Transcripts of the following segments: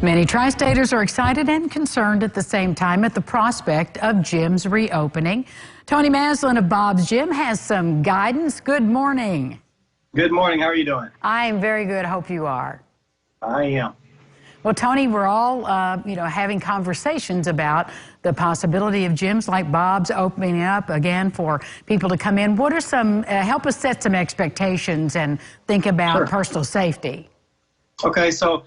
Many Tri-Staters are excited and concerned at the same time at the prospect of gyms reopening. Tony Maslin of Bob's Gym has some guidance. Good morning. Good morning. How are you doing? I am very good. Hope you are. I am. Well, Tony, we're all, having conversations about the possibility of gyms like Bob's opening up again for people to come in. What are some, help us set some expectations and think about personal safety. Okay, so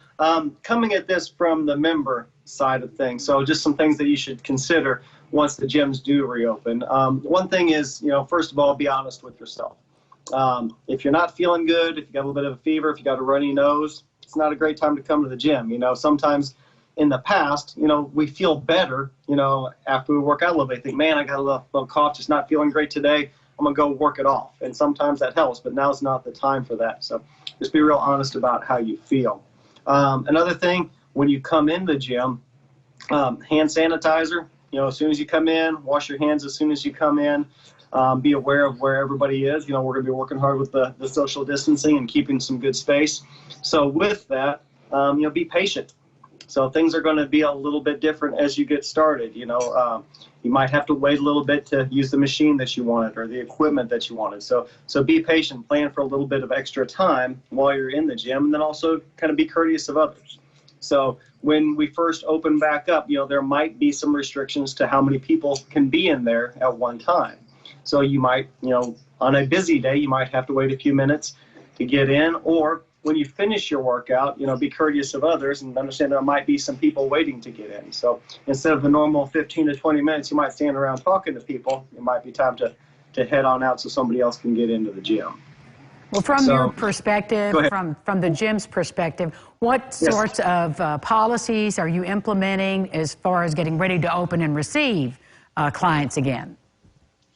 coming at this from the member side of things, so just some things that you should consider once the gyms do reopen. One thing is, first of all, be honest with yourself. If you're not feeling good, if you got a little bit of a fever, if you got a runny nose, it's not a great time to come to the gym. Sometimes in the past, we feel better, after we work out a little bit. Think, man, I got a little cough, just not feeling great today. I'm going to go work it off. And sometimes that helps, but now's not the time for that. So just be real honest about how you feel. Another thing, when you come in the gym, hand sanitizer, as soon as you come in, wash your hands as soon as you come in. Be aware of where everybody is. We're going to be working hard with the social distancing and keeping some good space. So with that, be patient. So things are going to be a little bit different as you get started. You might have to wait a little bit to use the machine that you wanted or the equipment that you wanted. So be patient, plan for a little bit of extra time while you're in the gym, and then also kind of be courteous of others. So when we first open back up, there might be some restrictions to how many people can be in there at one time. So you might, on a busy day, you might have to wait a few minutes to get in, or when you finish your workout, be courteous of others and understand there might be some people waiting to get in. So instead of the normal 15 to 20 minutes, you might stand around talking to people. It might be time to head on out so somebody else can get into the gym. Well, from your perspective, from the gym's perspective, what sorts of policies are you implementing as far as getting ready to open and receive clients again?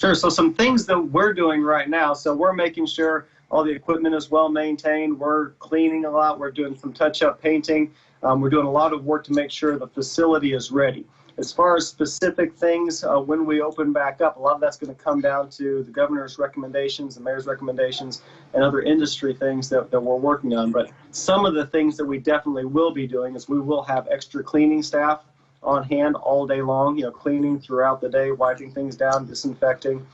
Sure. So some things that we're doing right now, so we're making sure all the equipment is well maintained. We're cleaning a lot. We're doing some touch-up painting. We're doing a lot of work to make sure the facility is ready. As far as specific things, when we open back up, a lot of that's going to come down to the governor's recommendations, the mayor's recommendations, and other industry things that we're working on. But some of the things that we definitely will be doing is we will have extra cleaning staff on hand all day long, cleaning throughout the day, wiping things down, disinfecting.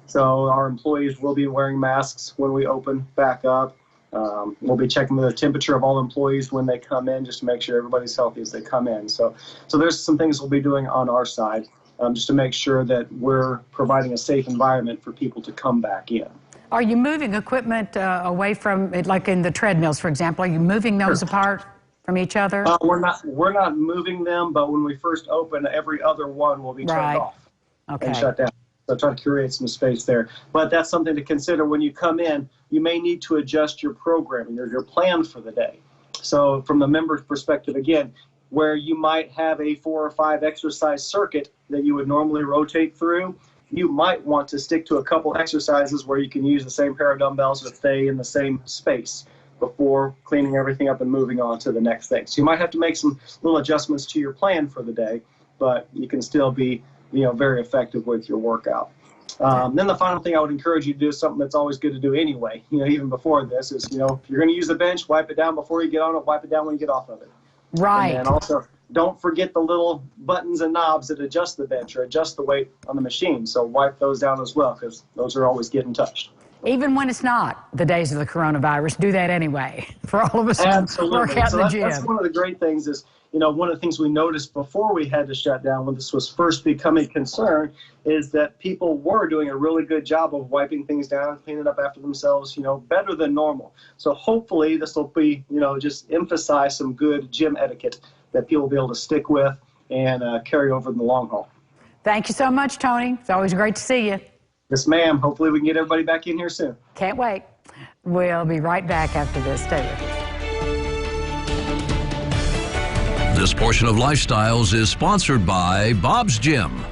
So our employees will be wearing masks when we open back up. We'll be checking the temperature of all employees when they come in, just to make sure everybody's healthy as they come in. So there's some things we'll be doing on our side, just to make sure that we're providing a safe environment for people to come back in. Are you moving equipment away from it, like in the treadmills, for example? Are you moving those apart from each other? We're not moving them, but when we first open, every other one will be turned off and shut down. So try to create some space there. But that's something to consider when you come in. You may need to adjust your programming or your plan for the day. So from the member's perspective, again, where you might have a 4 or 5 exercise circuit that you would normally rotate through, you might want to stick to a couple exercises where you can use the same pair of dumbbells or stay in the same space before cleaning everything up and moving on to the next thing. So you might have to make some little adjustments to your plan for the day, but you can still be very effective with your workout. Then the final thing I would encourage you to do is something that's always good to do anyway, even before this is, if you're going to use the bench, wipe it down before you get on it, wipe it down when you get off of it. Right. And also, don't forget the little buttons and knobs that adjust the bench or adjust the weight on the machine. So wipe those down as well, because those are always getting touched. Even when it's not the days of the coronavirus, do that anyway for all of us who work out in the gym. That's one of the great things is, one of the things we noticed before we had to shut down when this was first becoming concern is that people were doing a really good job of wiping things down, cleaning up after themselves, better than normal. So hopefully this will be, just emphasize some good gym etiquette that people will be able to stick with and carry over in the long haul. Thank you so much, Tony. It's always great to see you. Yes, ma'am. Hopefully we can get everybody back in here soon. Can't wait. We'll be right back after this. Stay with us. This portion of Lifestyles is sponsored by Bob's Gym.